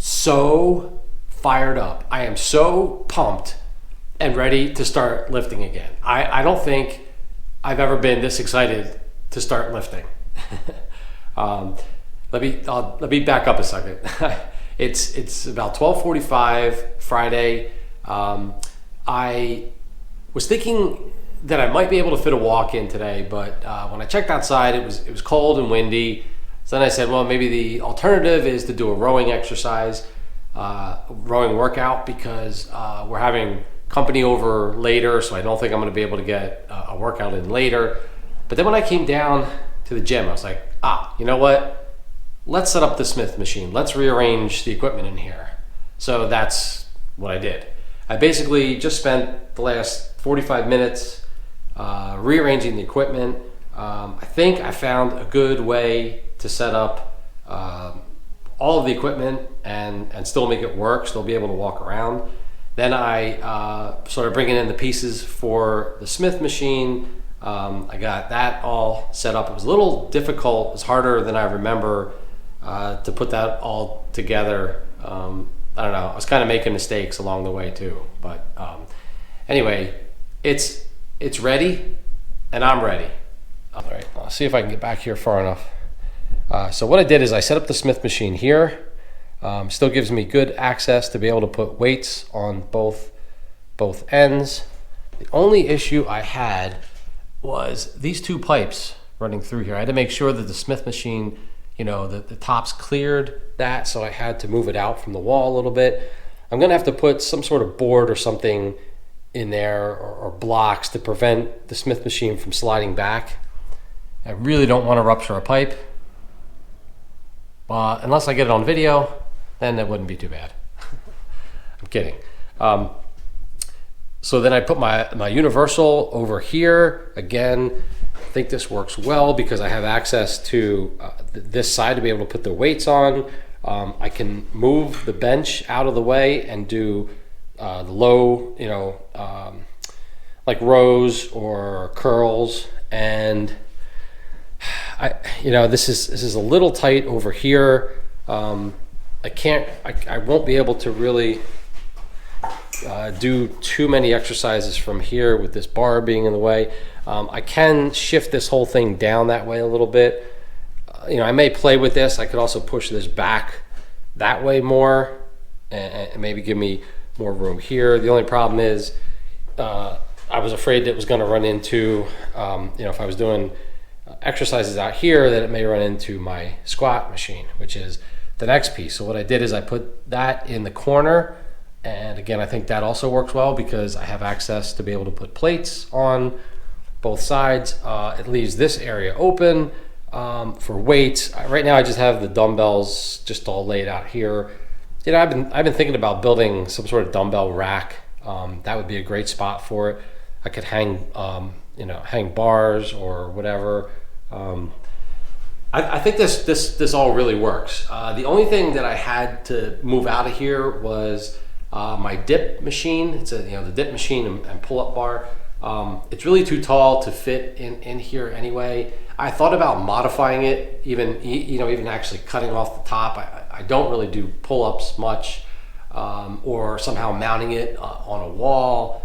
so fired up. I am so pumped and ready to start lifting again. I don't think I've ever been this excited to start lifting. Let me back up a second. It's about 12:45 Friday. I was thinking that I might be able to fit a walk in today, but when I checked outside, it was cold and windy. So then I said, well, maybe the alternative is to do a rowing exercise, rowing workout, because we're having company over later, so I don't think I'm going to be able to get a workout in later. But then when I came down to the gym, I was like, you know what? Let's set up the Smith machine. Let's rearrange the equipment in here. So that's what I did. I basically just spent the last 45 minutes rearranging the equipment. I think I found a good way to set up all of the equipment and still make it work, still be able to walk around. Then I started bringing in the pieces for the Smith machine. I got that all set up. It was a little difficult. It was harder than I remember to put that all together. I don't know. I was kind of making mistakes along the way too. But anyway, it's ready, and I'm ready. All right, I'll see if I can get back here far enough. So what I did is I set up the Smith machine here. Still gives me good access to be able to put weights on both ends. The only issue I had was these two pipes running through here. I had to make sure that the Smith machine, the tops cleared that, so I had to move it out from the wall a little bit. I'm gonna have to put some sort of board or something in there, or blocks, to prevent the Smith machine from sliding back. I really don't want to rupture a pipe. Unless I get it on video, then that wouldn't be too bad. I'm kidding. So then I put my universal over here. Again, I think this works well because I have access to this side to be able to put the weights on. I can move the bench out of the way and do the low, like rows or curls. And this is a little tight over here. I won't be able to really do too many exercises from here with this bar being in the way. I can shift this whole thing down that way a little bit. I may play with this. I could also push this back that way more and maybe give me more room here. The only problem is I was afraid it was going to run into, if I was doing exercises out here, that it may run into my squat machine, which is the next piece. So what I did is I put that in the corner, and again, I think that also works well because I have access to be able to put plates on both sides. It leaves this area open for weights. Right now I just have the dumbbells just all laid out here. I've been thinking about building some sort of dumbbell rack. That would be a great spot for it. I could hang hang bars or whatever. I think this all really works. The only thing that I had to move out of here was my dip machine. It's the dip machine and pull-up bar. It's really too tall to fit in here anyway. I thought about modifying it, even actually cutting off the top. I don't really do pull-ups much, or somehow mounting it on a wall.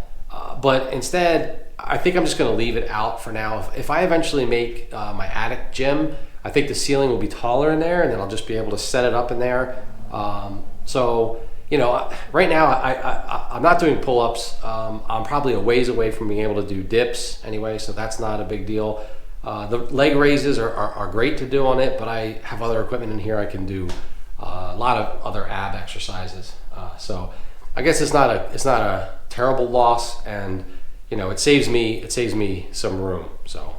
But instead, I think I'm just going to leave it out for now. If I eventually make my attic gym, I think the ceiling will be taller in there, and then I'll just be able to set it up in there. Right now I'm not doing pull-ups. I'm probably a ways away from being able to do dips anyway, so that's not a big deal. The leg raises are great to do on it, but I have other equipment in here. I can do a lot of other ab exercises. So I guess it's not a terrible loss, and it saves me some room. So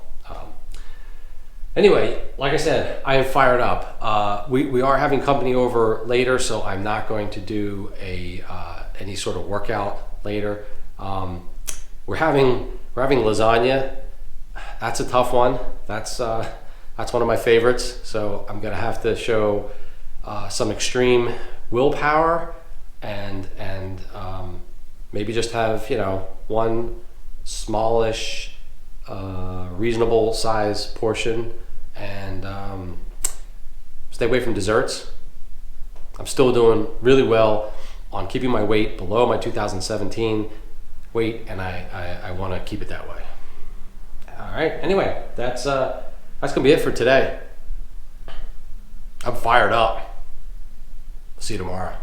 anyway, like I said, I am fired up. We are having company over later, so I'm not going to do any sort of workout later. We're having lasagna. That's a tough one. That's one of my favorites. So I'm gonna have to show some extreme willpower and maybe just have one smallish, reasonable size portion, and stay away from desserts. I'm still doing really well on keeping my weight below my 2017 weight, and I want to keep it that way. All right. Anyway, that's gonna be it for today. I'm fired up. See you tomorrow.